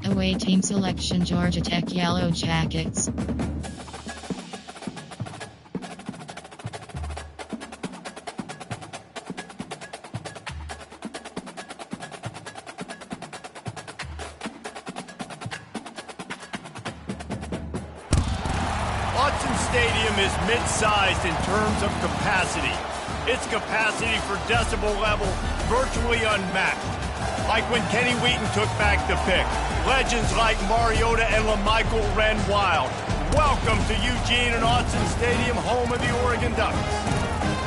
Away team selection Georgia Tech Yellow Jackets. Autzen Stadium is mid-sized in terms of capacity. Its capacity for decibel level virtually unmatched. Like when Kenny Wheaton took back the pick. Legends like Mariota and LaMichael ran wild. Welcome to Eugene and Autzen Stadium, home of the Oregon Ducks.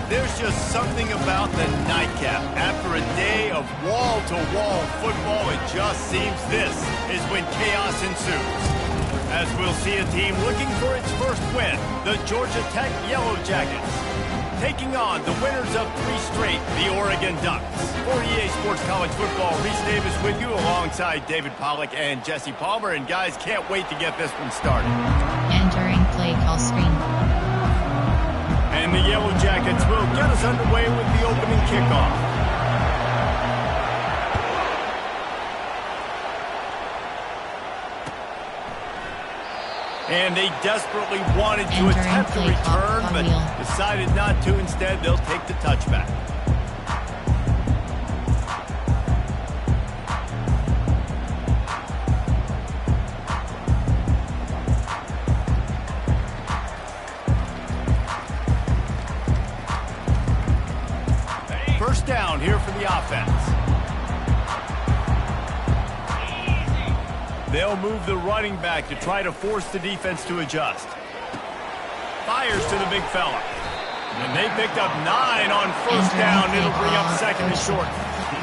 There's just something about the nightcap. After a day of wall-to-wall football, it just seems this is when chaos ensues. As we'll see a team looking for its first win, the Georgia Tech Yellow Jackets, taking on the winners of 3 straight, the Oregon Ducks. For EA Sports College Football, Reese Davis with you alongside David Pollack and Jesse Palmer. And guys, can't wait to get this one started. Entering play call screen. And the Yellow Jackets will get us underway with the opening kickoff. And they desperately wanted to attempt a return, but decided not to. Instead, they'll take the touchback. First down here for the offense. They'll move the running back to try to force the defense to adjust. Fires to the big fella. And they picked up 9 on first down. It'll bring up second and short.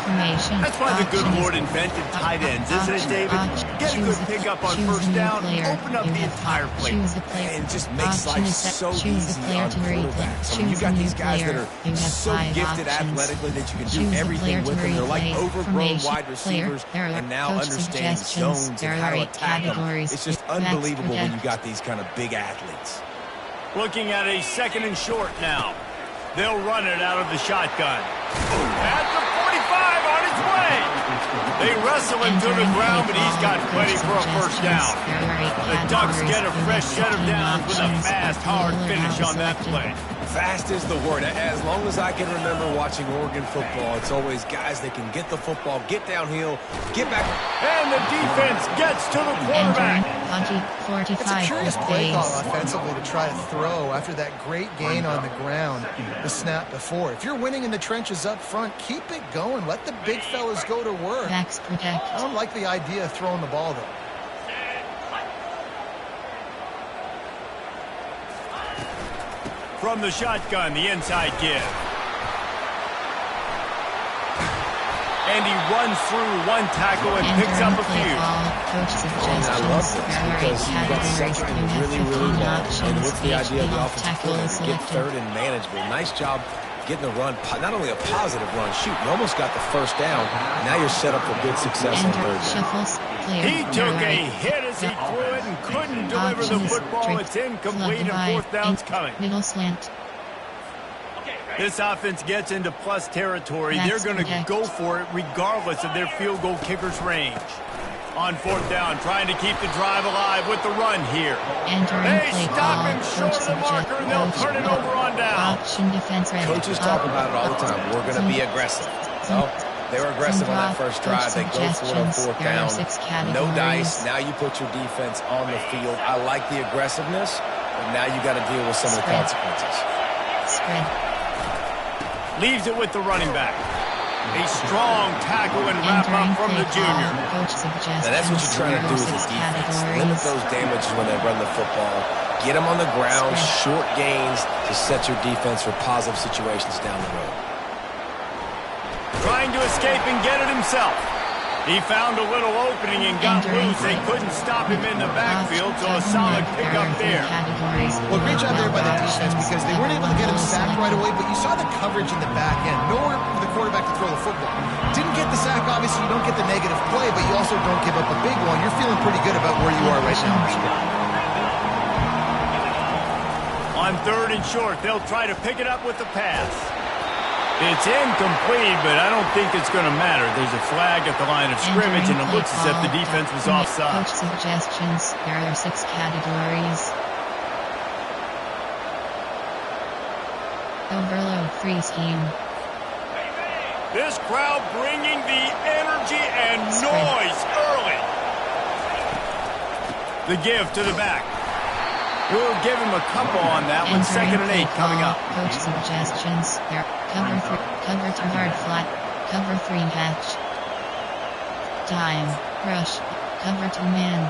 That's why the good Lord invented tight ends, isn't it, David? Get a good pickup on first down, open up the entire play. And it just makes life so easy on quarterbacks. I mean, you got these guys that are so gifted athletically that you can do everything with them. They're like overgrown wide receivers and now understand zones and how to attack them. It's just unbelievable when you got these kind of big athletes. Looking at a second and short now. They'll run it out of the shotgun. At the 45 on his way. They wrestle him to the ground, but he's got plenty for a first down. The Ducks get a fresh set of downs with a fast, hard finish on that play. Fast is the word. As long as I can remember watching Oregon football, it's always guys that can get the football, get downhill, get back. And the defense gets to the quarterback. It's a curious play call offensively to try to throw after that great gain on the ground the snap before. If you're winning in the trenches up front, keep it going. Let the big fellas go to work. I don't like the idea of throwing the ball, though. From the shotgun, the inside give. And he runs through one tackle and picks up a few. I love this because you've got something really, really long. And with the idea of the offensive coordinator to get third and manageable. Nice job getting the run, not only a positive run, shoot, you almost got the first down. Now you're set up for good success on third down. He took a hit as he threw it and couldn't deliver the football. It's incomplete and fourth down's coming. Middle slant. This offense gets into plus territory. They're going to go for it regardless of their field goal kicker's range. On fourth down, trying to keep the drive alive with the run here. They stop him short of the marker, and they'll turn it over on down. Coaches talk about it all the time. We're going to be aggressive. So they were aggressive on that first drive. They go for it on fourth down. No dice. Now you put your defense on the field. I like the aggressiveness, but now you got to deal with some of the consequences. Leaves it with the running back. A strong tackle and wrap up from the junior. Now that's what you're trying to do as a defense. Limit those damages when they run the football. Get them on the ground, short gains to set your defense for positive situations down the road. Trying to escape and get it himself. He found a little opening and got loose. They couldn't stop him in the backfield, so a solid pickup there. Well, great job there by the defense because they weren't able to get him sacked right away, but you saw the coverage in the back end. Nowhere for the quarterback to throw the football. Didn't get the sack, obviously. You don't get the negative play, but you also don't give up a big one. You're feeling pretty good about where you are right now. On third and short, they'll try to pick it up with the pass. It's incomplete, but I don't think it's going to matter. There's a flag at the line of scrimmage, and it looks as if the defense was offside. Coach suggestions. There are 6 categories. Overload 3 scheme. This crowd bringing the energy and noise early. The give to the back. We'll give him a couple on that one. 2nd and 8 coming up. Coach suggestions. There. Cover 3. Cover 2 hard flat. Cover 3 match. Time. Rush. Cover 2 man.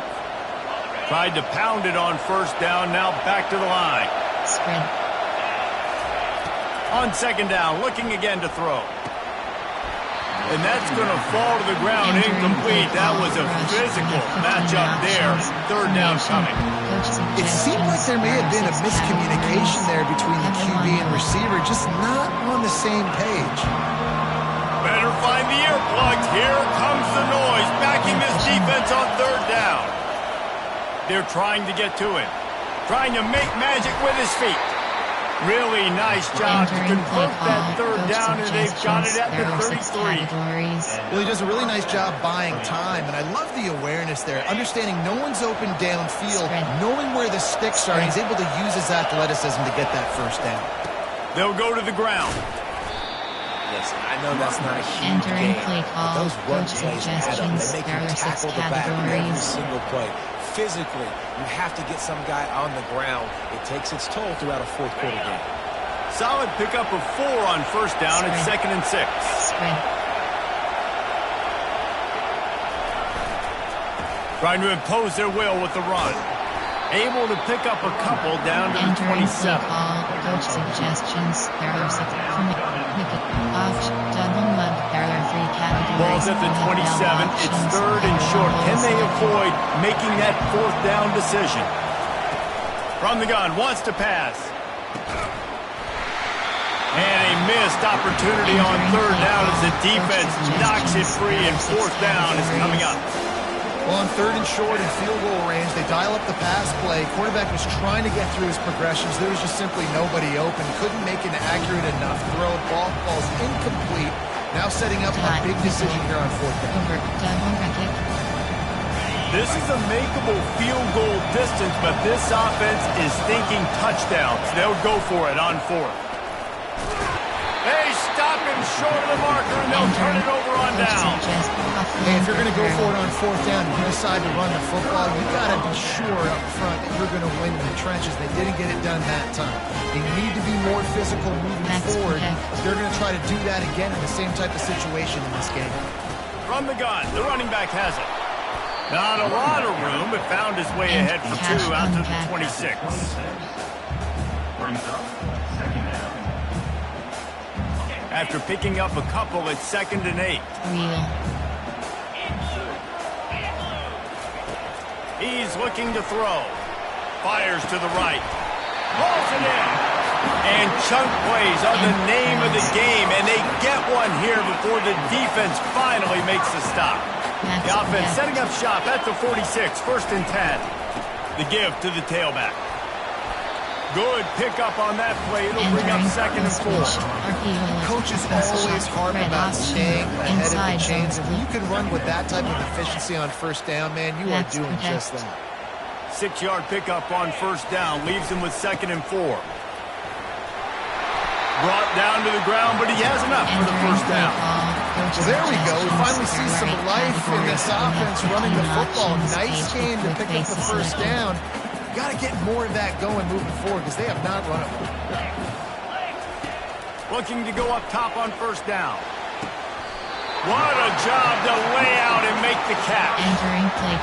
Tried to pound it on 1st down. Now back to the line. Spread. On 2nd down. Looking again to throw. And that's going to fall to the ground. Incomplete. That was a physical matchup there. 3rd down coming. It seemed like there may have been a miscommunication there between the QB and receiver, just not on the same page. Better find the earplugs. Here comes the noise, backing this defense on 3rd down. They're trying to get to it. Trying to make magic with his feet. Really nice job to convert that 3rd down, and they've got it at the 33. Well, he does a really nice job buying time, and I love the awareness there, understanding no one's open downfield, knowing where the sticks are, and he's able to use his athleticism to get that 1st down. They'll go to the ground. Listen, I know that's not a huge game, but those run plays add up. They make you tackle the back every single play. Physically, you have to get some guy on the ground. It takes its toll throughout a 4th quarter game. Solid pickup of 4 on 1st down. It's 2nd and 6. Trying to impose their will with the run. Able to pick up a couple down to the 27. Coach suggestions. There are 6. Double mug. There are 3 categories. Ball's at the 27. It's 3rd and short. Can they avoid making that 4th down decision? From the gun, wants to pass. And a missed opportunity on 3rd down as the defense knocks it free, and 4th down is coming up. Well, on 3rd and short and field goal range, they dial up the pass play. Quarterback was trying to get through his progressions. There was just simply nobody open. Couldn't make an accurate enough throw. Ball falls incomplete. Now setting up a big decision here on 4th down. This is a makeable field goal distance, but this offense is thinking touchdowns. They'll go for it on 4th. They stop him short of the marker, and they'll turn it over on down. Hey, if you're going to go for it on 4th down, you decide to run the football, you got to be sure up front that you're going to win in the trenches. They didn't get it done that time. They need to be more physical moving forward. They're going to try to do that again in the same type of situation in this game. From the gun, the running back has it. Not a lot of room, but found his way ahead for 2 out to the 26. After picking up a couple, it's 2nd and 8. He's looking to throw. Fires to the right. Pulls it in. And chunk plays are the name of the game, and they get one here before the defense finally makes the stop. The offense setting up shop at the 46, 1st and 10. The give to the tailback. Good pickup on that play. It'll bring up 2nd and 4. Coach is always hard about staying ahead of the chains. And when you can run with that type of efficiency on 1st down, man, you are doing just that. 6-yard pickup on 1st down. Leaves him with 2nd and 4. Brought down to the ground, but he has enough for the 1st down. Well, there we go. We finally see some life in this offense running the football. Nice game to pick up the 1st down. Got to get more of that going moving forward because they have not run it. Looking to go up top on 1st down. What a job to lay out and make the catch.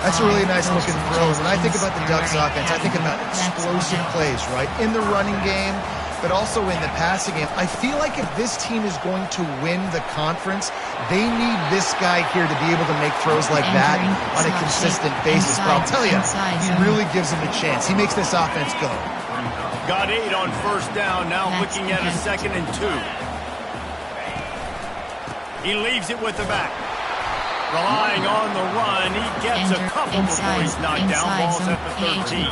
That's a really nice looking throw. When I think about the Ducks offense, I think about explosive plays, right? In the running game, but also in the passing game. I feel like if this team is going to win the conference, they need this guy here to be able to make throws like that on a consistent basis. But I'll tell you, he really gives them a chance. He makes this offense go. Got 8 on 1st down, now looking at a 2nd and 2. He leaves it with the back. Relying on the run, he gets a couple before he's knocked down. Ball's at the 13.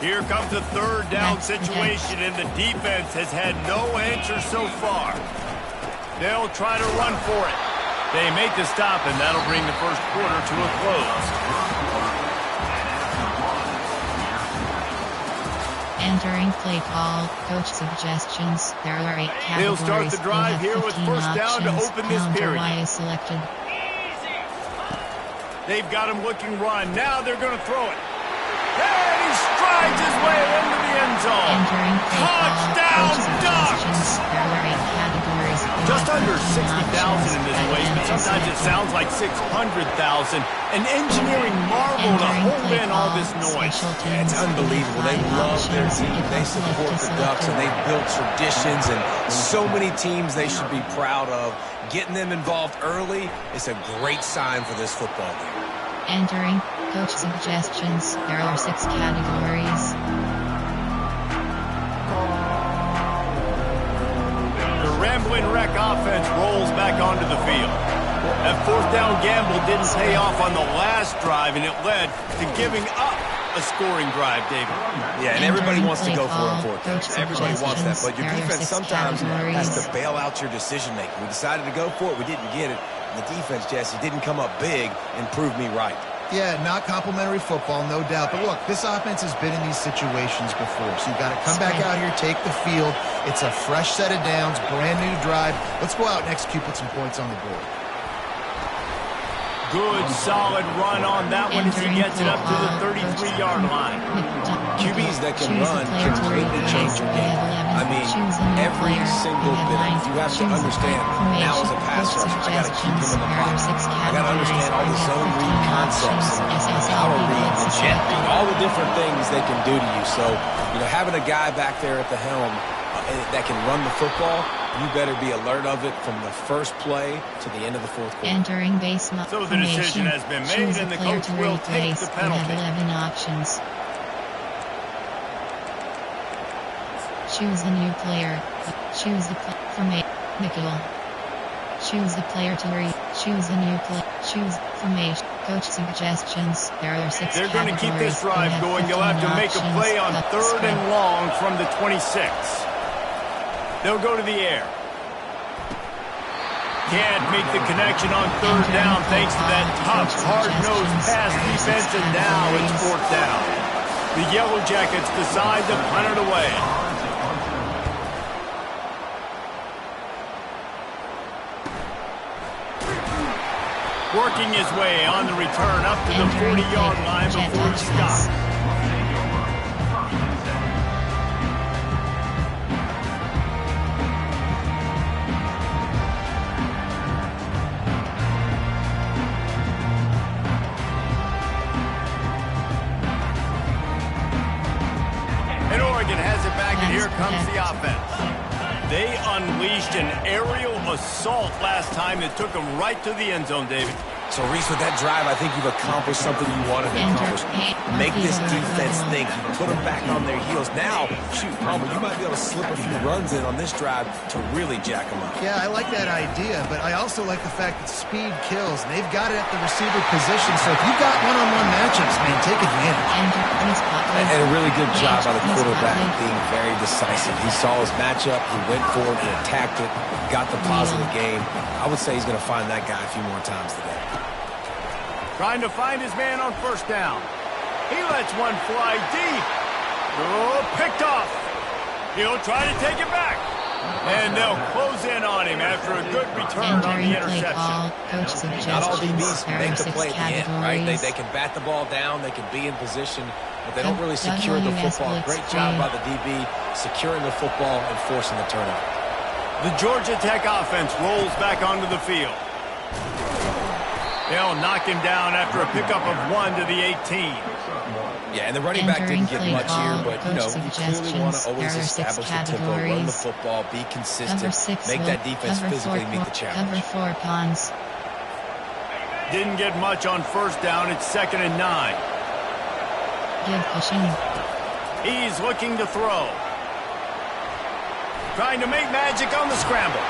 Here comes a third down situation, and the defense has had no answer so far. They'll try to run for it. They make the stop, and that'll bring the first quarter to a close. Entering play call, coach suggestions. There are 8 categories. They'll start the drive here with first down to open this period. Selected. They've got him looking run. Now they're going to throw it. And he strides his way into the end zone. Entering play touchdown Ducks. There are 8 categories. Just under 60,000 in this place, but sometimes it sounds like 600,000. An engineering marvel to hold in all this noise. Yeah, it's unbelievable. They love their team. They support the Ducks, and they've built traditions and so many teams they should be proud of. Getting them involved early is a great sign for this football game. Entering coach suggestions. There are 6 categories. The Rambling Wreck offense rolls back onto the field. That fourth down gamble didn't pay off on the last drive, and it led to giving up a scoring drive, David. Yeah, and everybody wants to go for it on fourth down. Everybody wants that, but your defense sometimes has to bail out your decision-making. We decided to go for it. We didn't get it. The defense, Jesse, didn't come up big and prove me right. Yeah, not complimentary football, no doubt. But look, this offense has been in these situations before. So you've got to come back out here, take the field. It's a fresh set of downs, brand new drive. Let's go out and execute, put some points on the board. Good, solid run on that one as he gets it up to the 33-yard line. QBs that can run completely change your game. I mean, every single bit. You have to understand, now as a pass rusher, I got to keep him in the pocket. I got to understand all the zone read concepts and power read and jet read, all the different things they can do to you. So, you know, having a guy back there at the helm that can run the football, you better be alert of it from the first play to the end of the fourth quarter. Entering base so the decision has been made, and the coach will take the penalty. You have 11 options. Choose a new player. Choose the formation. Nickel. Choose the player to read. Choose a new play. Choose formation. Coach suggestions. There are 6 They're going to keep this drive going. They'll have to make a play on third and long from the 26. They'll go to the air. Can't make the connection on third down thanks to that tough, hard-nosed pass defense, and now it's fourth down. The Yellow Jackets decide to punt it away. Working his way on the return up to the 40-yard line before he stops. And Oregon has it back, and here comes the offense. They unleashed an aerial assault last time that took them right to the end zone, David. So, Reese, with that drive, I think you've accomplished something you wanted to accomplish. Make this defense think. Put them back on their heels. Now, shoot, Palmer, you might be able to slip a few runs in on this drive to really jack them up. Yeah, I like that idea, but I also like the fact that speed kills. And they've got it at the receiver position, so if you've got one-on-one matchups, man, take advantage. And a really good job by the quarterback being very decisive. He saw his matchup, he went for it, he attacked it, got the positive game. I would say he's going to find that guy a few more times today. Trying to find his man on first down. He lets one fly deep. Oh, picked off. He'll try to take it back. And they'll close in on him after a good return on the interception. Not all DBs make the play at the end, right? They can bat the ball down, they can be in position, but they don't really secure the football. Great job by the DB securing the football and forcing the turnover. The Georgia Tech offense rolls back onto the field. They'll knock him down after a pickup of 1 to the 18. Yeah, and the running back didn't get much here, but, you know, you clearly want to always establish the tempo, run the football, be consistent, make that defense physically meet the challenge. Cover 4 pawns. Didn't get much on first down. It's 2nd and 9. Give pushing. He's looking to throw. Trying to make magic on the scramble.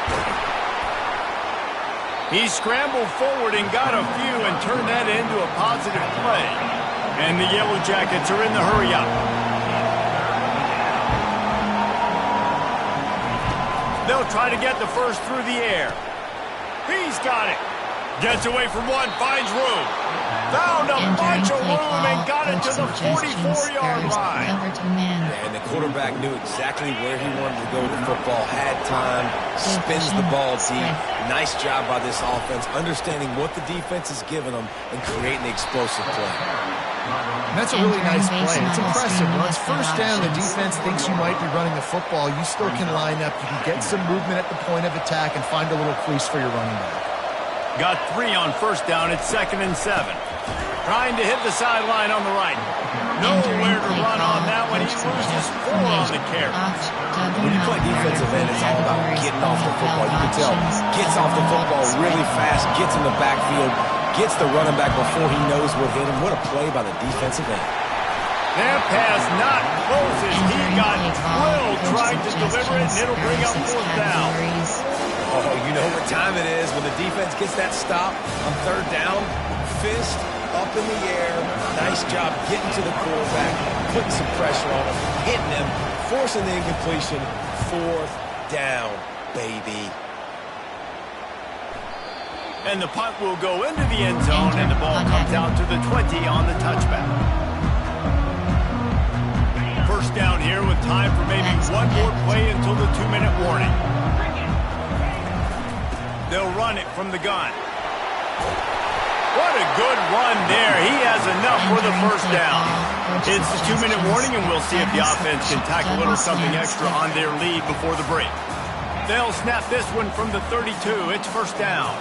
He scrambled forward and got a few and turned that into a positive play. And the Yellow Jackets are in the hurry-up. They'll try to get the first through the air. He's got it. Gets away from one, finds room. Found a bunch of room and got it to the 44-yard line. And the quarterback knew exactly where he wanted to go with the football, had time, spins the ball deep. Nice job by this offense, understanding what the defense is giving them and creating the explosive play. And that's a really nice play. It's impressive. Once first down, the defense thinks you might be running the football. You still can line up. You can get some movement at the point of attack and find a little crease for your running back. Got 3 on first down. It's 2nd and 7. Trying to hit the sideline on the right. Nowhere to run on that one. He loses 4 on the carry. When you play defensive end, it's all about getting off the football. You can tell, gets off the football really fast, gets in the backfield, gets the running back before he knows what hit him. What a play by the defensive end. That pass not close as he got drilled trying to deliver it, and it'll bring up 4th down. Oh, you know what time it is when the defense gets that stop on 3rd down. Fist up in the air. Nice job getting to the quarterback, putting some pressure on him, hitting him, forcing the incompletion. 4th down, baby. And the punt will go into the end zone, and the ball comes out to the 20 on the touchback. First down here with time for maybe one more play until the 2-minute warning. They'll run it from the gun. What a good run there. He has enough for the first down. It's the 2-minute warning, and we'll see if the offense can tack a little something extra on their lead before the break. They'll snap this one from the 32. It's first down.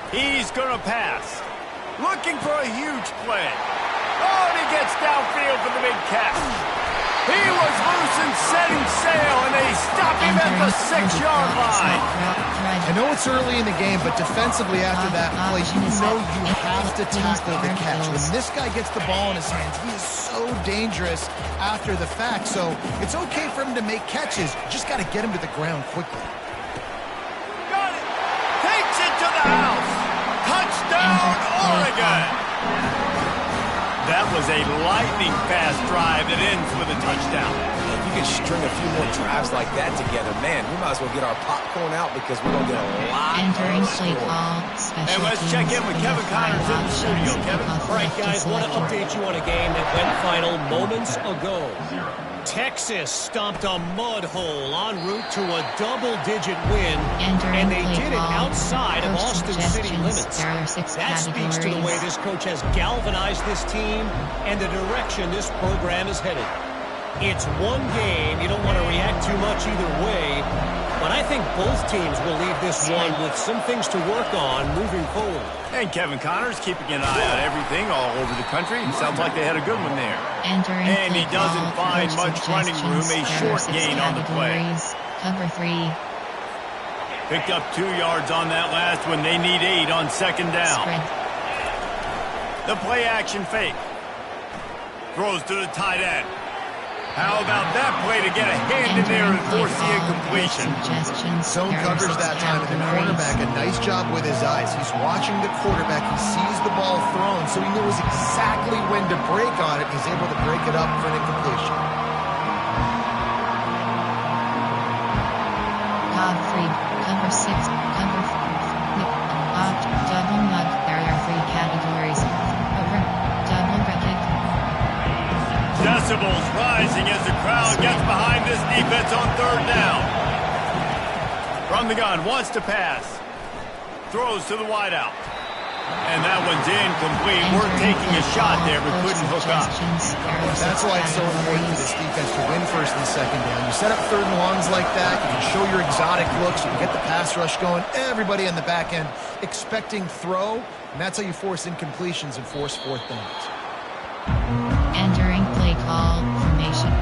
He's going to pass. Looking for a huge play. Oh, and he gets downfield for the big catch. He was loose and setting sail, and they stop him at the 6-yard line. I know it's early in the game, but defensively after that play, you know you have to tackle the catch. When this guy gets the ball in his hands, he is so dangerous after the fact. So it's okay for him to make catches. You just got to get him to the ground quickly. Got it. Takes it to the house. Touchdown, Oregon. That was a lightning-fast drive that ends with a touchdown. If you can string a few more drives like that together, man, we might as well get our popcorn out because we're going to get a lot Entering play call, and let's check in with Kevin Connors in the studio. Kevin. All right, guys, want to update you on a game that went final moments ago. Texas stomped a mud hole en route to a double-digit win, and they did it outside of Austin City limits. That speaks to the way this coach has galvanized this team and the direction this program is headed. It's one game. You don't want to react too much either way, but I think both teams will leave this one with some things to work on moving forward. And Kevin Connors keeping an eye on everything all over the country. Sounds like they had a good one there. And he doesn't find much running room, a short gain on the play. Cover 3. Picked up 2 yards on that last one. They need 8 on 2nd down. The play action fake. Throws to the tight end. How about that play to get a hand in there and force the incompletion? Zone coverage that time, and the cornerback, a nice job with his eyes. He's watching the quarterback. He sees the ball thrown, so he knows exactly when to break on it. He's able to break it up for an incompletion. Cover 6, cover 4, double mug. There are 3 categories. Over, double bracket. Decibels rising as the crowd gets behind this defense on 3rd down. From the gun, wants to pass. Throws to the wideout. And that one's incomplete. Worth taking a shot there, but couldn't hook up. That's why it's so important for this defense to win 1st and 2nd down. You set up 3rd and longs like that, you can show your exotic looks, you can get the pass rush going. Everybody on the back end expecting throw, and that's how you force incompletions and force 4th downs. Entering play call formation.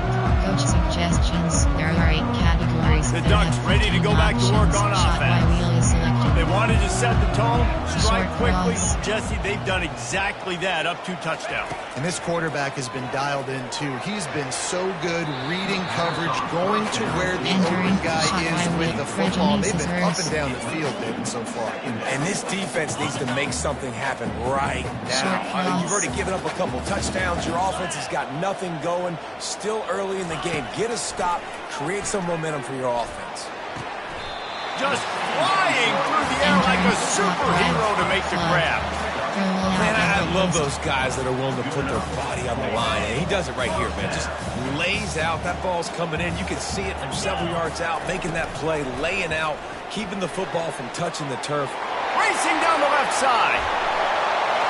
Coach suggestions. There are 8 categories. The Ducks ready to go back to work on offense. They wanted to set the tone, strike quickly. Cross. Jesse, they've done exactly that, up 2 touchdowns. And this quarterback has been dialed in, too. He's been so good reading coverage, going to where the open guy is with the football. They've been up and down the field, David, so far. And this defense needs to make something happen right now. You've already given up a couple touchdowns. Your offense has got nothing going. Still early in the game. Get a stop. Create some momentum for your offense. Just flying through the air like a superhero to make the grab. Man, I love those guys that are willing to put their body on the line. And he does it right here, man. Just lays out. That ball's coming in. You can see it from several yards out, making that play, laying out, keeping the football from touching the turf. Racing down the left side.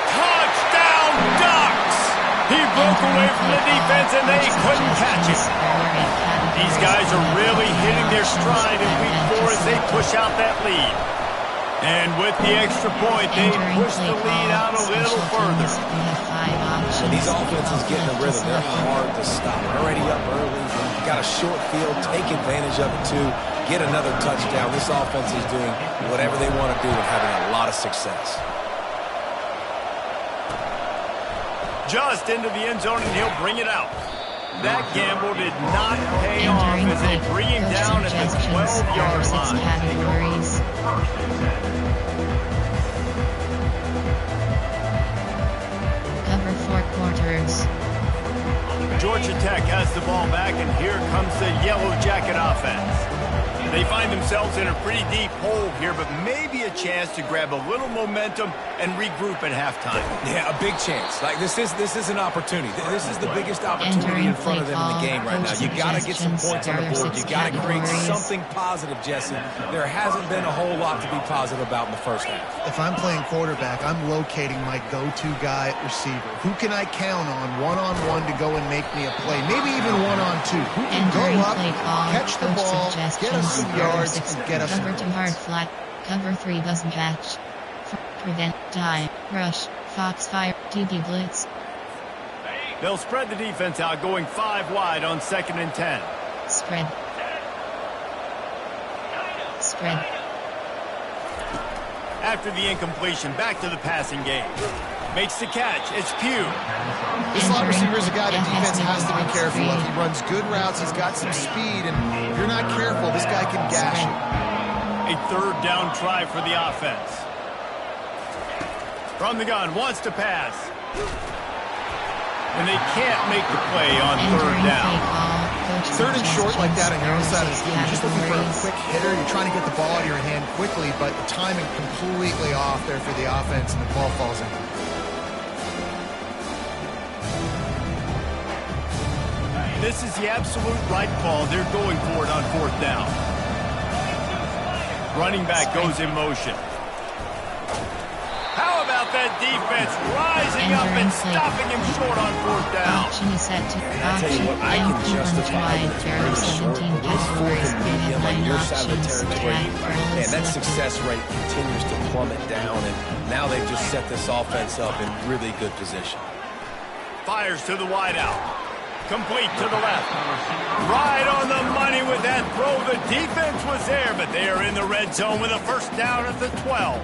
Touchdown, Ducks! He broke away from the defense, and they couldn't catch it. These guys are really hitting their stride in week 4 as they push out that lead. And with the extra point, they push the lead out a little further. When these offenses get in the rhythm, they're hard to stop. Already up early, got a short field, take advantage of it too, get another touchdown. This offense is doing whatever they want to do and having a lot of success. Just into the end zone, and he'll bring it out. That gamble did not pay off as they bring him down at the 12-yard line. Cover 4 quarters. Georgia Tech has the ball back, and here comes the Yellow Jacket offense. They find themselves in a pretty deep hole here, but maybe a chance to grab a little momentum and regroup at halftime. Yeah, a big chance. Like this is an opportunity. This is the biggest opportunity in front of them in the game right now. You got to get some points on the board. You got to create something positive, Jesse. There hasn't been a whole lot to be positive about in the first half. If I'm playing quarterback, I'm locating my go-to guy at receiver. Who can I count on one-on-one to go and make me a play? Maybe even one-on-2. Who can go up, catch the ball, get us some yards, and get us cover 2 hard flat. Cover 3 doesn't catch. Prevent, dive, rush, foxfire, DB blitz. They'll spread the defense out, going 5 wide on 2nd and 10. Spread. Spread. After the incompletion, back to the passing game. Makes the catch. It's Pugh. This slot receiver is a guy the defense has to be careful of. He runs good routes. He's got some speed, and if you're not careful, this guy can gash you. A 3rd down try for the offense. From the gun, wants to pass. And they can't make the play on 3rd down. 3rd and short like that on your own side of the field. You're just looking for a quick hitter. You're trying to get the ball out of your hand quickly, but the timing completely off there for the offense, and the ball falls in. This is the absolute right call. They're going for it on 4th down. Running back goes in motion. How about that defense rising up and stopping him short on 4th down? Option is set to I tell you what, I can justify it very short, but this 4th and medium on your side of the territory, man, that success rate continues to plummet down, and now they've just set this offense up in really good position. Fires to the wideout. Complete to the left. Right on the money with that throw. The defense was there, but they are in the red zone with a 1st down at the 12.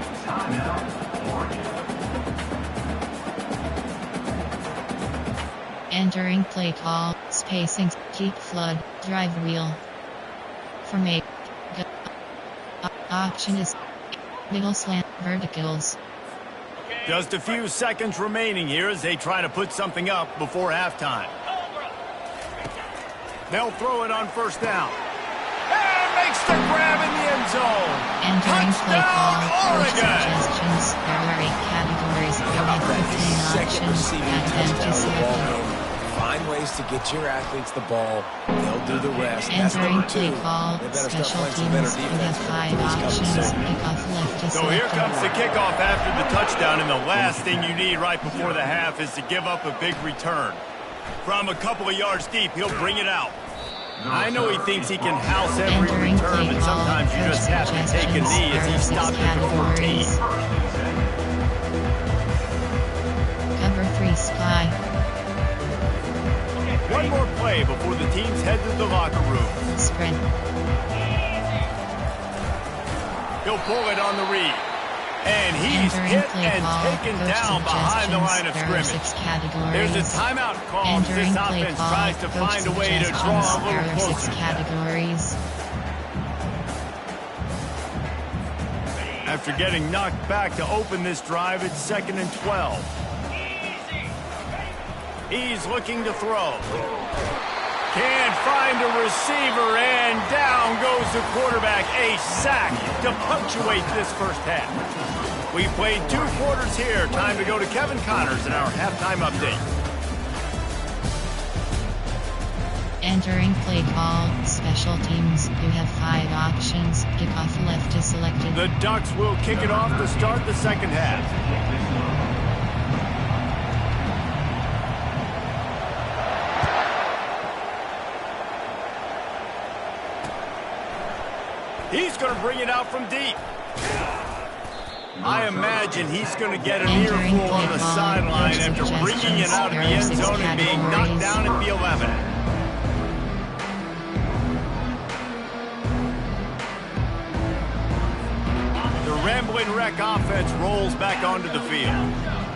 Entering play call, spacing, keep flood, drive wheel. Formate. Option is middle slant, verticals. Just a few seconds remaining here as they try to put something up before halftime. They'll throw it on 1st down. And makes the grab in the end zone. Entering play call, Oregon. suggestions, there are 8 categories, there are 15 options, advantages selected. Find ways to get your athletes the ball. They'll do the rest. That's Entering number 2. play call, They better start special playing some better teams, we defense. have 5 options, kickoff left to So here selected. comes the kickoff after the touchdown, and the last thing you need right before the half is to give up a big return. From a couple of yards deep, he'll bring it out. I know he thinks he can house every Entering return, play but sometimes you call, just have to take a knee as he stopped at the 14. Cover 3 spy. One more play before the teams head to the locker room. Spread. He'll pull it on the read. And he's hit and taken down behind the line of scrimmage. There's a timeout call as this offense tries to find a way to draw a little closer. After getting knocked back to open this drive, it's 2nd and 12. He's looking to throw. Can't find a receiver, and down goes the quarterback. A sack to punctuate this first half. We played 2 quarters here. Time to go to Kevin Connors in our halftime update. Entering play call, special teams. You have 5 options. Kickoff left is selected. The Ducks will kick it off to start the second half. He's going to bring it out from deep. I imagine he's going to get an earful on the sideline after bringing it out of the end zone and being knocked down at the 11. The Rambling Wreck offense rolls back onto the field.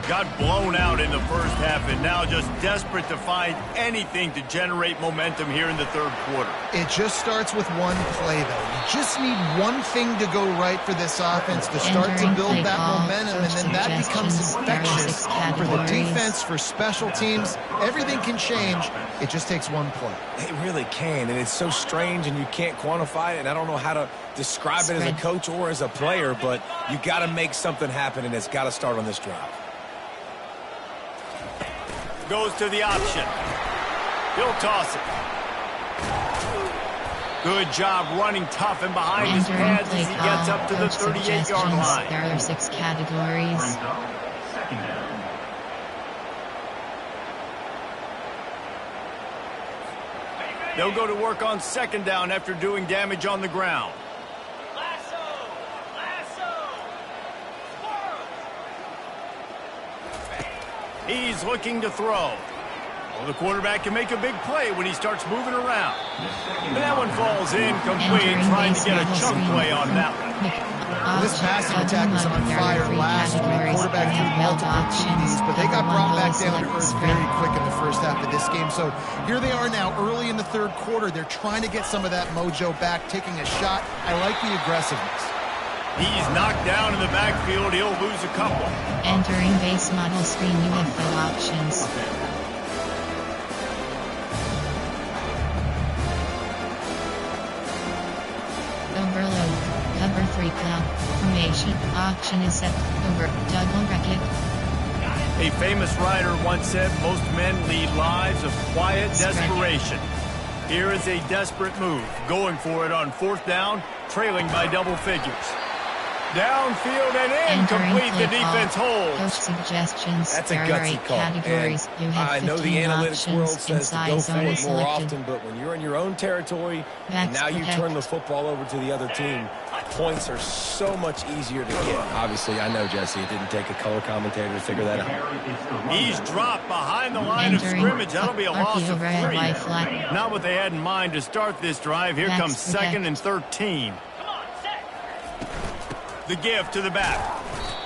Got blown out in the first half and now just desperate to find anything to generate momentum here in the third quarter. It just starts with one play, though. You just need one thing to go right for this offense to start to build that momentum, and then that becomes infectious for the defense, for special teams. Everything can change. It just takes one play. It really can, and it's so strange, and you can't quantify it, and I don't know how to describe it as a coach or as a player, but you got to make something happen, and it's got to start on this drive. Goes to the option. He'll toss it. Good job running tough and behind his pads as he gets up to the 38-yard line. There are 6 categories. They'll go to work on 2nd down after doing damage on the ground. He's looking to throw. Well, the quarterback can make a big play when he starts moving around. And that one falls incomplete, trying to get a chunk play on that one. This passing attack was on fire last week. Quarterback threw multiple TDs, but they got brought back down to earth very quick in the first half of this game. So here they are now early in the third quarter. They're trying to get some of that mojo back, taking a shot. I like the aggressiveness. He's knocked down in the backfield. He'll lose a couple. Entering base model screen, you have 5 options. Overload. Cover 3 cloud. Formation. Option is set. Over. Double bracket. A famous writer once said, most men lead lives of quiet desperation. Here is a desperate move. Going for it on 4th down, trailing by double figures. Downfield and incomplete. The defense holds. Coach suggestions. That's a gutsy call. Categories. You have I know the analytics world says to go for it more often, but when you're in your own territory, and now you turn the football over to the other team, points are so much easier to get. Obviously, I know, Jesse, it didn't take a color commentator to figure that out. He's dropped behind the line of scrimmage. That'll be a loss of 3. Not what they had in mind to start this drive. Here comes 2nd and 13. The give to the back.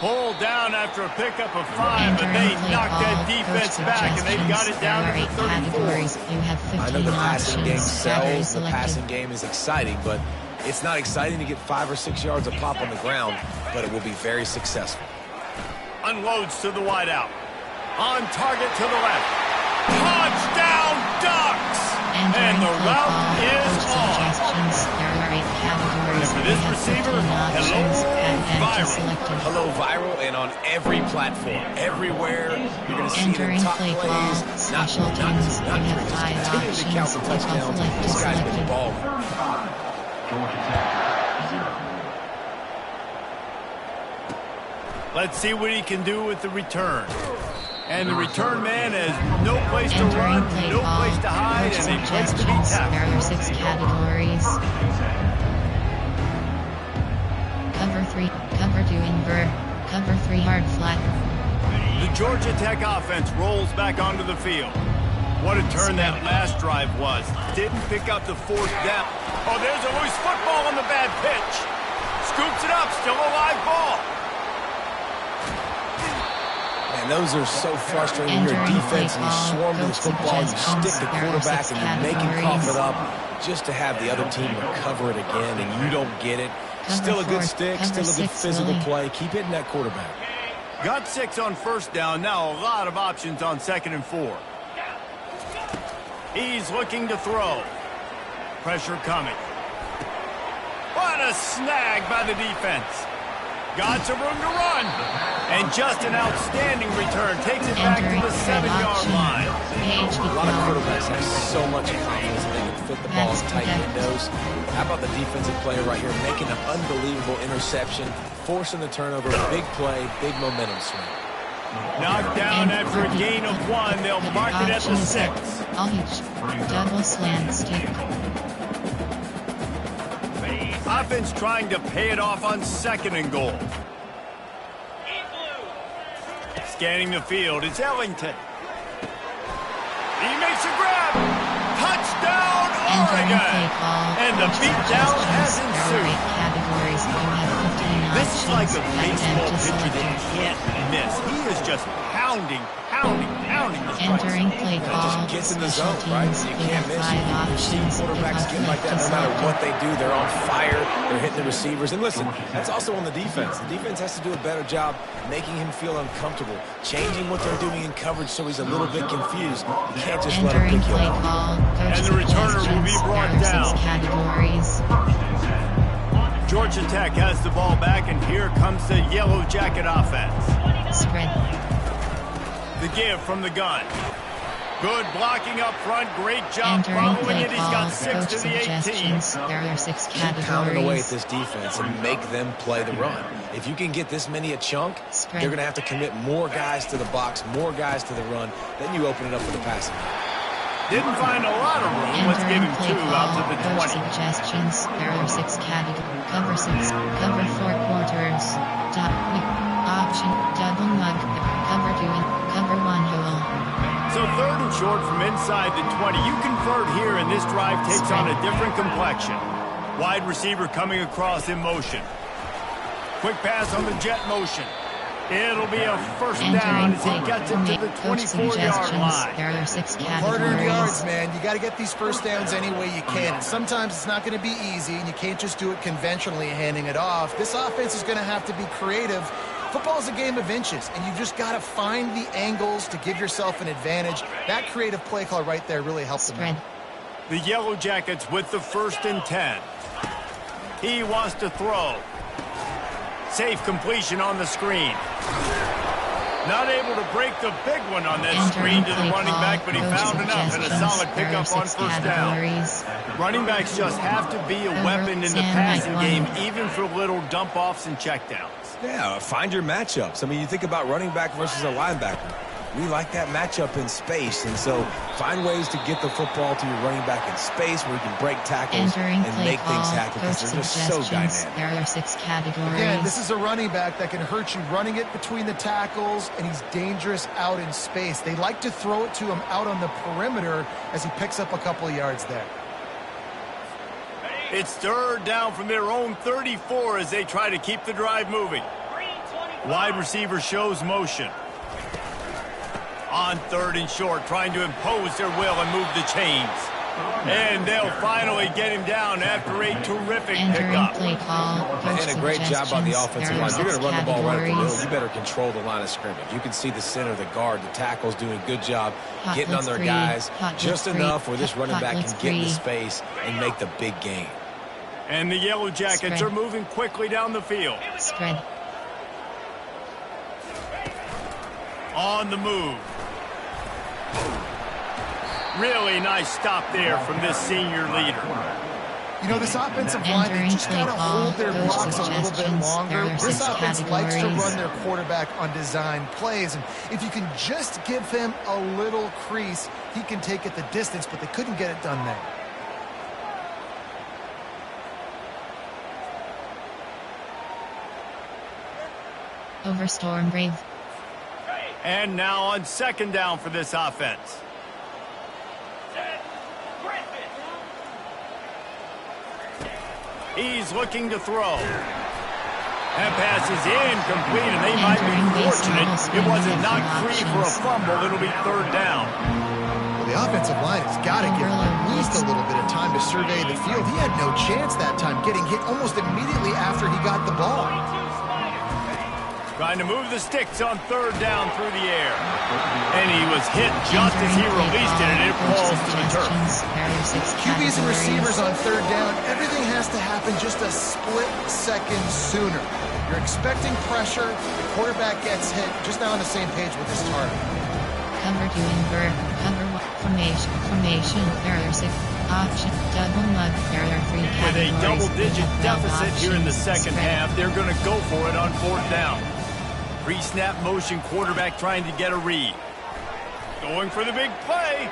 Pulled down after a pickup of 5, but they knocked that defense back, and they've got it down to the 34. I know the passing game sells, the passing game is exciting, but it's not exciting to get 5 or 6 yards of pop on the ground, but it will be very successful. Unloads to the wideout. On target to the left. Touchdown, Ducks! And the route is on. And for this receiver, hello, viral. Hello, viral, and on every platform, everywhere, you're going to see the top plays. Not continue to count the touchdowns. This guy's been balling. Let's see what he can do with the return. And the return man has no place to run, no place to hide, and a place to be tackled. There are 6 categories. Cover 3, cover 2 invert, cover 3 hard flat. The Georgia Tech offense rolls back onto the field. What a turn that last drive was. Didn't pick up the 4th down. Oh, there's a loose football on the bad pitch. scoops it up. Still a live ball. And those are so frustrating when you're a defense and you swarm to the football, you stick the quarterback and you make him cough it up just to have the other team recover it again, and you don't get it. Still a good stick, still a good physical play. Keep hitting that quarterback. Got 6 on first down. Now a lot of options on 2nd and 4. He's looking to throw. Pressure coming. What a snag by the defense. Got some room to run. And just an outstanding return. Takes it back to the 7-yard line. A lot of quarterbacks have so much confidence they can fit the ball tight in the nose. How about the defensive player right here making an unbelievable interception, forcing the turnover, big play, big momentum swing. Knocked down after a gain of 1. They'll mark it at the 6. Double slant stick. Offense trying to pay it off on 2nd and goal. Scanning the field, it's Ellington. He makes a grab. Touchdown, Oregon. And the beatdown has ensued. This is like a baseball pitcher that you can't miss. He is just pounding the strikes. Entering play call. Gets in the zone, right? You can't miss. You see quarterbacks get like that no matter what they do. They're on fire. They're hitting the receivers. And listen, that's also on the defense. The defense has to do a better job making him feel uncomfortable, changing what they're doing in coverage so he's a little bit confused. You can't just let him pick you off. And the returner will be brought down. Georgia Tech has the ball back, and here comes the Yellow Jacket offense. Spread. The give from the gun. Good blocking up front. Great job following it. He's got 6 to the 18. There are 6 Keep categories. pounding away at this defense and make them play the run. If you can get this many a chunk, they're going to have to commit more guys to the box, more guys to the run. Then you open it up for the passing. Didn't find a lot of room. Let's give him 2 out to the 20. Suggestions. There are 6 categories. Cover 6. Cover 4 quarters. Option. Double mug. Cover 2 and cover 1 hole. So 3rd and short from inside the 20. You convert here, and this drive takes on a different complexion. Wide receiver coming across in motion. Quick pass on the jet motion. It'll be a first down as he gets it to the 24-yard line. There are 6 categories. Hard-earned yards, man. You got to get these first downs any way you can. And sometimes it's not going to be easy, and you can't just do it conventionally handing it off. This offense is going to have to be creative. Football is a game of inches, and you've just got to find the angles to give yourself an advantage. That creative play call right there really helps them out. The Yellow Jackets with the 1st and 10. He wants to throw. Safe completion on the screen. Not able to break the big one on that screen to the running back, but he found enough and a solid pickup on first down. Running backs just have to be a weapon in the passing game, even for little dump-offs and checkdowns. Yeah, find your matchups. I mean, you think about running back versus a linebacker. We like that matchup in space, and so find ways to get the football to your running back in space where you can break tackles and make things happen because they're just so dynamic. There are 6 categories. Again, this is a running back that can hurt you running it between the tackles, and he's dangerous out in space. They like to throw it to him out on the perimeter as he picks up a couple of yards there. It's 3rd down from their own 34 as they try to keep the drive moving. Wide receiver shows motion. On 3rd and short, trying to impose their will and move the chains. And they'll finally get him down after a terrific pickup. And a great job by the offensive line. You're going to run the ball right up the middle. You better control the line of scrimmage. You can see the center, the guard, the tackles doing a good job getting on their guys just enough where this running back can get into space and make the big game. And the Yellow Jackets are moving quickly down the field. Spread. On the move. Really nice stop there from this senior leader. You know, this offensive line, they just got to hold their blocks a little bit longer. This offense likes to run their quarterback on design plays. And if you can just give him a little crease, he can take it the distance, but they couldn't get it done there. Over Storm Brave. And now on 2nd down for this offense. He's looking to throw. That pass is incomplete, and they might be fortunate it wasn't knocked free for a fumble. It'll be third down. Well, the offensive line has got to give him at least a little bit of time to survey the field. He had no chance that time, getting hit almost immediately after he got the ball. Trying to move the sticks on third down through the air. And he was hit just as he released it, and it falls to the turf. QBs and receivers on third down, everything has to happen just a split second sooner. You're expecting pressure, the quarterback gets hit, just now on the same page with his target. Cover 2 invert, cover 1, formation, error 6, option, double mug, error 3 categories. With a double-digit deficit here in the second half, they're going to go for it on fourth down. Pre-snap motion, quarterback trying to get a read. Going for the big play.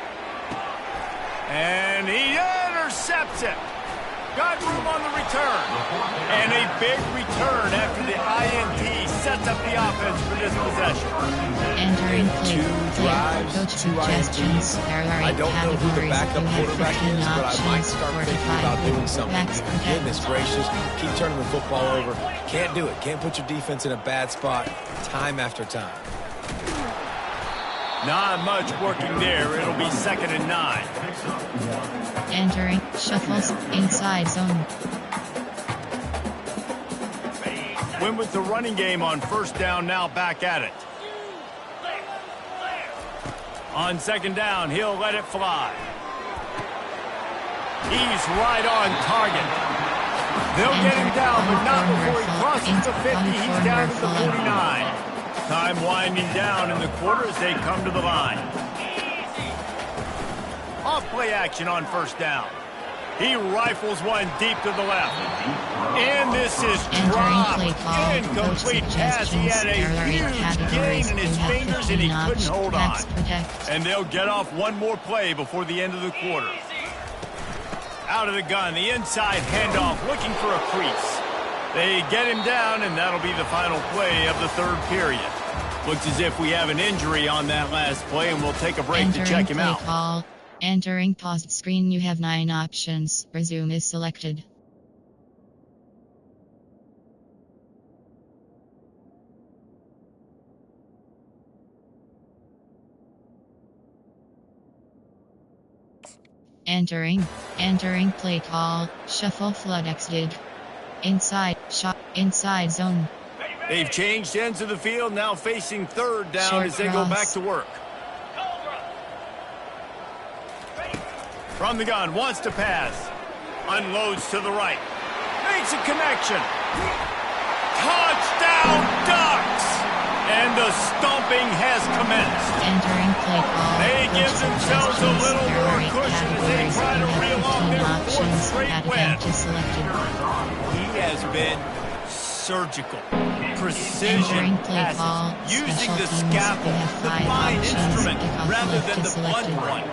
And he intercepts it. Got room on the return. And a big return after the INT sets up the offense for this possession. Entering play. 2 drives, 2 INTs. I don't know who the backup quarterback is, but I might start thinking about doing something. Goodness gracious, keep turning the football over. Can't do it. Can't put your defense in a bad spot time after time. Not much working there. It'll be 2nd and 9. Entering, shuffles, inside zone. Went with the running game on first down, now back at it. On 2nd down, he'll let it fly. He's right on target. They'll get him down, but not before he crosses the 50. He's down to the 49. Time winding down in the quarter as they come to the line. Off play action on first down. He rifles one deep to the left. And this is dropped. Incomplete pass. He had a huge gain in his fingers and he couldn't hold on. And they'll get off one more play before the end of the quarter. Out of the gun, the inside handoff, looking for a crease. They get him down, and that'll be the final play of the third period. Looks as if we have an injury on that last play, and we'll take a break to check him out. Call. Entering paused screen, you have 9 options. Resume is selected. Entering play call. Shuffle flood exited. Inside shot, inside zone. They've changed ends of the field, now facing third down Short as they cross. go back to work. From the gun, wants to pass. Unloads to the right. Makes a connection. Touchdown Ducks! And the stomping has commenced. Entering play call. They give themselves a little more cushion as they try to reel off their 4th straight win. He has been surgical. Precision passes, using the scalpel, the fine instrument, rather than the blunt one.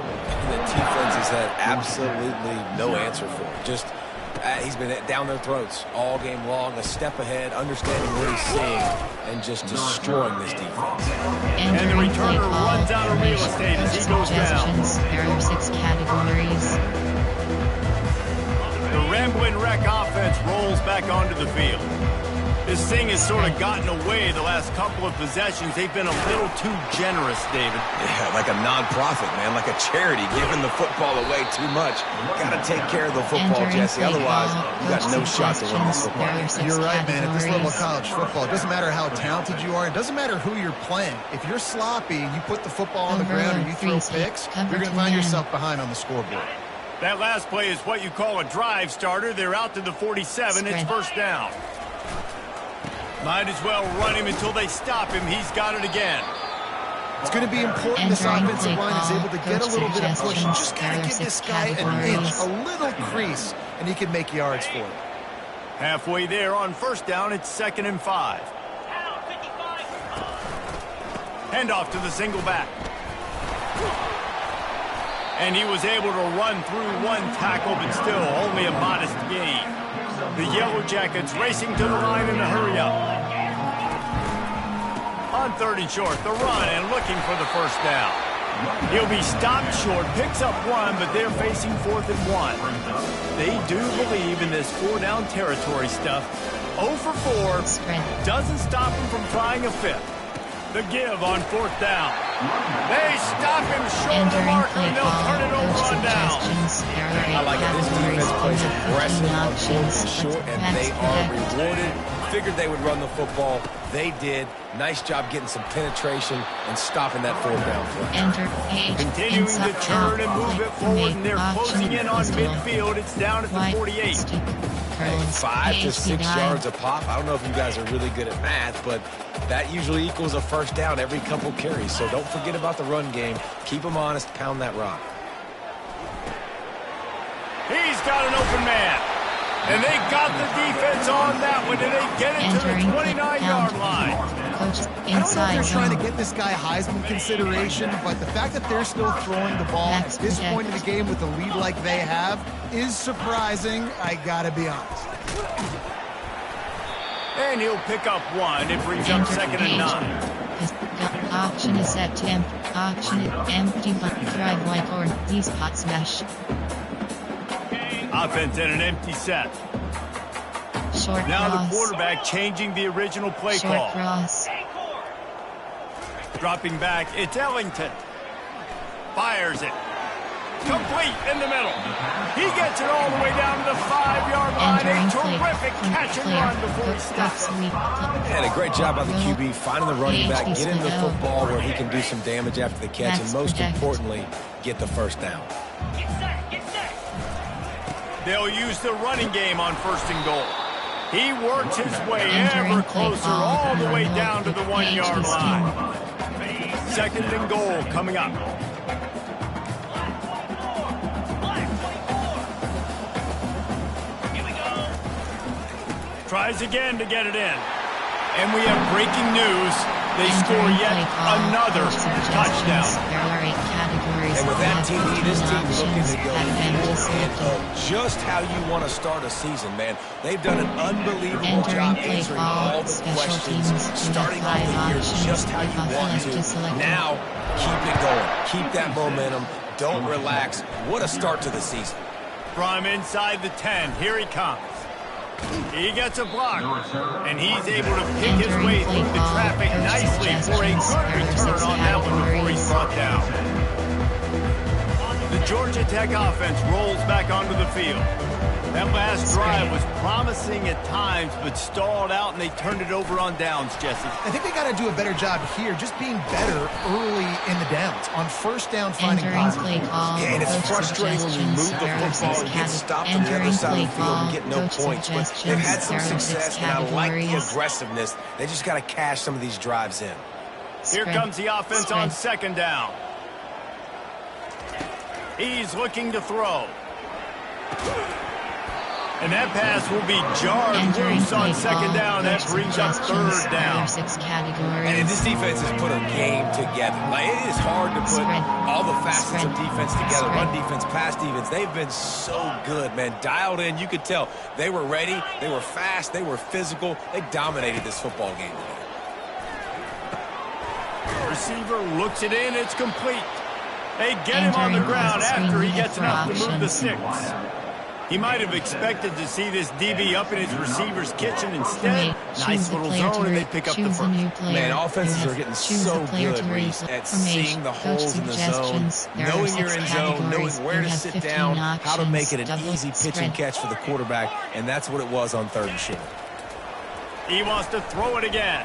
The defense has had absolutely no answer for it. Just, he's been down their throats all game long, a step ahead, understanding what he's seeing, and just destroying this defense. And the returner runs out of real estate as he goes down. There are 6 categories. The Ramblin' Wreck offense rolls back onto the field. This thing has sort of gotten away the last couple of possessions. They've been a little too generous, David. Yeah, like a non-profit, man, like a charity, giving the football away too much. Got to take care of the football, Jesse. Otherwise, you got no shot to win this football game. You're right, man. At this level of college football, it doesn't matter how talented you are. It doesn't matter who you're playing. If you're sloppy, you put the football on the ground or you throw picks, you're going to find yourself behind on the scoreboard. That last play is what you call a drive starter. They're out to the 47. It's first down. Might as well run him until they stop him. He's got it again. It's going to be important this offensive line is able to get a little bit of push. You just got to give this guy an inch, a little crease, and he can make yards for it. Halfway there on first down, it's 2nd and 5. Handoff to the single back. And he was able to run through one tackle, but still only a modest gain. The Yellow Jackets racing to the line in a hurry-up. On 3rd and short, the run and looking for the first down. He'll be stopped short, picks up 1, but they're facing 4th and 1. They do believe in this 4-down territory stuff. 0 for 4 doesn't stop him from trying a 5th. The give on 4th down. They stop him short of the marker, and they'll turn it over on down. I like it. This defense plays aggressive on 4th and short, and they are rewarded. Figured they would run the football. They did. Nice job getting some penetration and stopping that 4th down play. Continuing to turn and move it forward, and they're closing in on midfield. It's down at the 48. Hey, 5 to 6 yards a pop. I don't know if you guys are really good at math, but that usually equals a 1st down every couple carries. So don't forget about the run game. Keep them honest. Pound that rock. He's got an open man. And they got the defense on that one, and they get it to the 29-yard line. I don't know if they're trying to get this guy Heisman consideration, but the fact that they're still throwing the ball at this point in the game with a lead like they have is surprising, I gotta be honest. And he'll pick up 1. It brings up 2nd and 9. Option is set to option empty but drive like or these hot smash. Offense in an empty set. Short now cross. The quarterback changing the original play Short call. Cross. Dropping back, it's Ellington. Fires it. Complete in the middle. He gets it all the way down to the 5-yard line. A terrific catch and run before he stops. And a great job by the QB finding the running back, getting the football where he can do some damage after the catch, and most importantly, get the 1st down. They'll use the running game on 1st and goal. He works his way ever closer all the way down to the 1-yard line. 2nd and goal coming up. Tries again to get it in. And we have breaking news. They score yet another touchdown. And with that TD, this team looking to go just how you want to start a season, man. They've done an unbelievable job answering all the questions, starting off the year just how you want to. Now, keep it going. Keep that momentum. Don't relax. What a start to the season. From inside the 10, here he comes. He gets a block, and he's able to pick his way through the traffic nicely for a good return on that one before he's brought down. The Georgia Tech offense rolls back onto the field. That last drive was promising at times, but stalled out, and they turned it over on downs, Jesse. I think they got to do a better job here, just being better early in the downs. On 1st down, finding positive. Yeah, and it's frustrating when you move the football and get stopped on the other side of the field and get no points. But they've had some success, and I like the aggressiveness. They just got to cash some of these drives in. Here comes the offense on 2nd down. He's looking to throw. And that pass will be jarred loose on 2nd down. That brings up 3rd down. And this defense has put a game together. Like, it is hard to put all the facets of defense together. Run defense, pass defense. They've been so good, man. Dialed in. You could tell they were ready. They were fast. They were physical. They dominated this football game today. Receiver looks it in. It's complete. They get him on the ground after he gets enough to move the sticks. He might have expected to see this DB up in his receiver's kitchen. Instead, nice little zone, and they pick up the 1st. Man, offenses are getting so good, Reese, at seeing the holes in the zone, knowing you're in zone, knowing where to sit down, how to make it an easy pitch and catch for the quarterback, and that's what it was on 3rd and short. He wants to throw it again.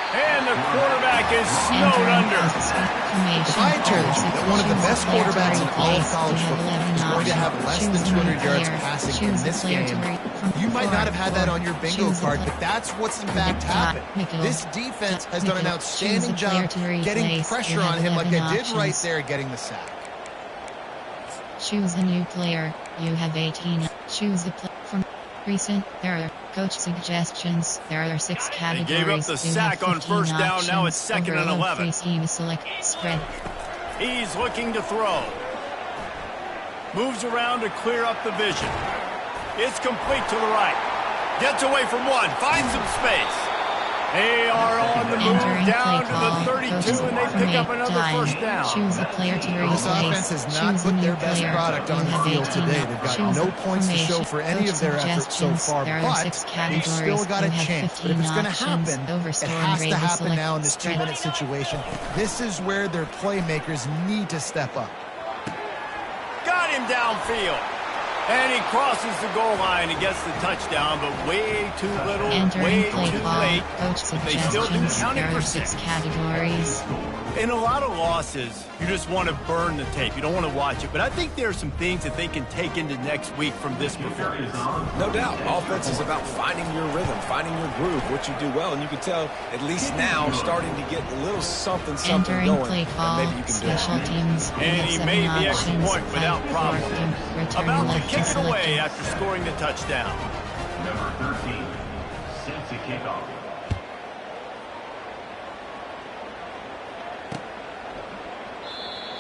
And the quarterback is snowed under. If I told you that one of the best quarterbacks in all of college football is going to have less than 200 yards passing in this game, you might not have had that on your bingo card, but that's what's in fact happened. This defense has done an outstanding job getting pressure on him like they did right there, getting the sack. Choose a new player. You have 18. Choose the player from recent. There are coach suggestions. There are 6 categories. They gave up the sack on 1st down. Now it's 2nd and 11. Select spread. He's looking to throw. Moves around to clear up the vision. It's complete to the right. Gets away from one. Finds some space. They are on the move down to the 32, and they pick up another first down. Choose a player to replace. This offense has not put their best product on the field today. They've got no points to show for any of their efforts so far, but they've still got a chance. But if it's going to happen, it has to happen now in this 2-minute situation. This is where their playmakers need to step up. Got him downfield. And he crosses the goal line and gets the touchdown, but way too little, way too late. Coach suggestions, there are 6 categories. In a lot of losses, you just want to burn the tape. You don't want to watch it. But I think there are some things that they can take into next week from this performance. No doubt. Offense is about finding your rhythm, finding your groove, what you do well. And you can tell, at least now, starting to get a little something Entering going. Play call, maybe you can special teams. And he made the extra point without problem. About to kick it selected. away after scoring the touchdown. Number 13, sets the kickoff.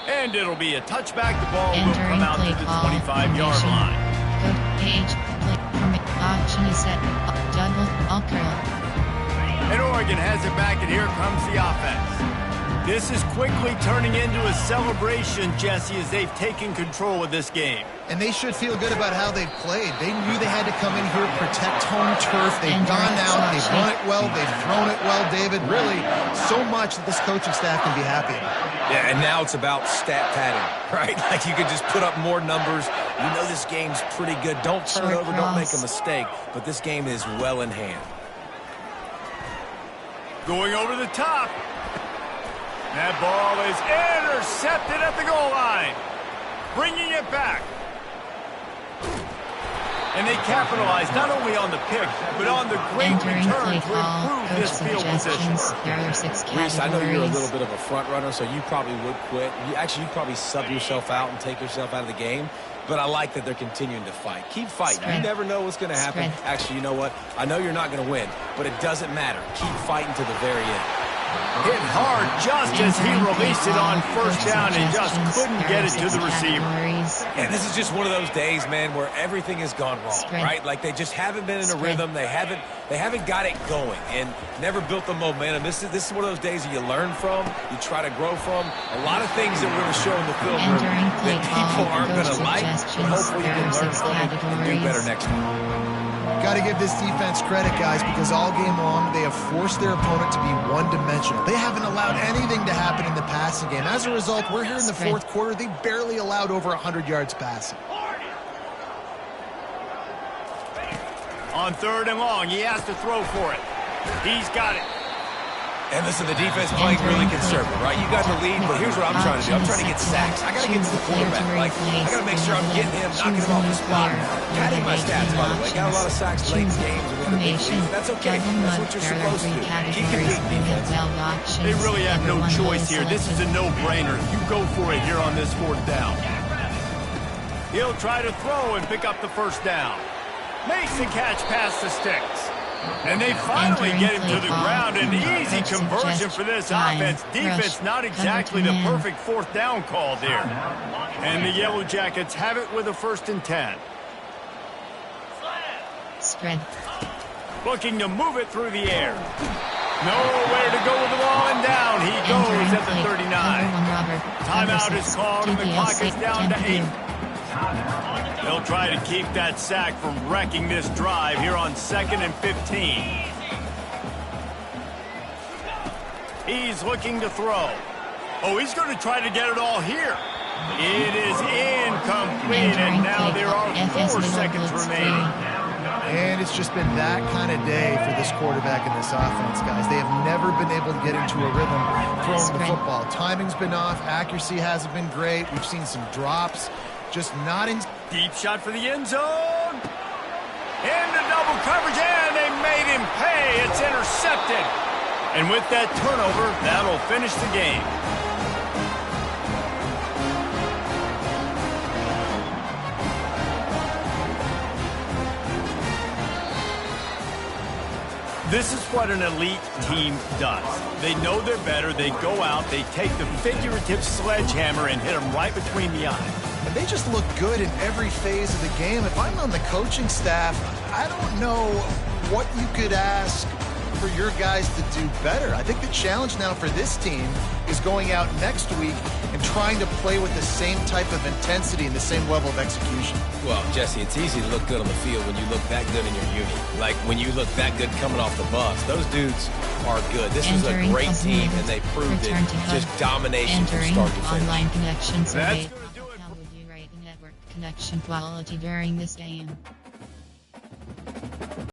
And it'll be a touchback. The ball will come out to the 25-yard line. Code page, play permit, option is set, double, all curl. And Oregon has it back, and here comes the offense. This is quickly turning into a celebration, Jesse, as they've taken control of this game. And they should feel good about how they've played. They knew they had to come in here, protect home turf. They've gone out, they've run it well, they've thrown it well, David. Really, so much that this coaching staff can be happy about. Yeah, and now it's about stat padding, right? Like you could just put up more numbers. You know this game's pretty good. Don't turn it over, don't make a mistake. But this game is well in hand. Going over the top. That ball is intercepted at the goal line. Bringing it back. And they capitalize not only on the pick, but on the great return to improve this field position. There are 6 categories. Reese, I know you're a little bit of a front runner, so you probably would quit. You'd probably sub yourself out and take yourself out of the game. But I like that they're continuing to fight. Keep fighting. You never know what's going to happen. Actually, you know what? I know you're not going to win, but it doesn't matter. Keep fighting to the very end. Hit hard just as he released it on first down and just couldn't get it to the receiver. And this is just one of those days, man, where everything has gone wrong, right? Like they just haven't been in a rhythm. They haven't got it going and never built the momentum. This is one of those days that you learn from, you try to grow from. A lot of things that we're going to show in the film room that people aren't going to like, but hopefully you can learn from it and do better next time. Got to give this defense credit, guys, because all game long they have forced their opponent to be one-dimensional. They haven't allowed anything to happen in the passing game. As a result, we're here in the fourth quarter. They barely allowed over 100 yards passing. On 3rd and long, he has to throw for it. He's got it. And listen, the defense playing really conservative, right? You got the lead, but here's what I'm trying to do. I'm trying to get sacks. I got to get to the quarterback. Like, I got to make sure I'm getting him, knocking him off the spot. Padding my stats, by the way. Got a lot of sacks late in games. That's okay. That's what you're supposed to do. Keep competing, defense. They really have no choice here. This is a no-brainer. You go for it here on this 4th down. He'll try to throw and pick up the first down. Makes the catch past the sticks. And they finally get him to the ground. An easy conversion for this offense. Defense not exactly the perfect 4th down call there. And the Yellow Jackets have it with a 1st and 10. Spread. Looking to move it through the air. Nowhere to go with the ball, and down he goes at the 39. Timeout is called, and the clock is down to 8. They'll try to keep that sack from wrecking this drive here on 2nd and 15. He's looking to throw. Oh, he's going to try to get it all here. It is incomplete, and now there are 4 seconds remaining. And it's just been that kind of day for this quarterback and this offense, guys. They have never been able to get into a rhythm throwing the football. Timing's been off. Accuracy hasn't been great. We've seen some drops. Just not in. Deep shot for the end zone. Into double coverage, and they made him pay. It's intercepted. And with that turnover, that'll finish the game. This is what an elite team does. They know they're better. They go out, they take the figurative sledgehammer and hit them right between the eyes. And they just look good in every phase of the game. If I'm on the coaching staff, I don't know what you could ask for your guys to do better. I think the challenge now for this team is going out next week and trying to play with the same type of intensity and the same level of execution. Well, Jesse, it's easy to look good on the field when you look that good in your uni. Like when you look that good coming off the bus. Those dudes are good. This is a great team, and they proved it. Just domination from start to finish. Online connection survey. How would you rate the network connection quality during this game?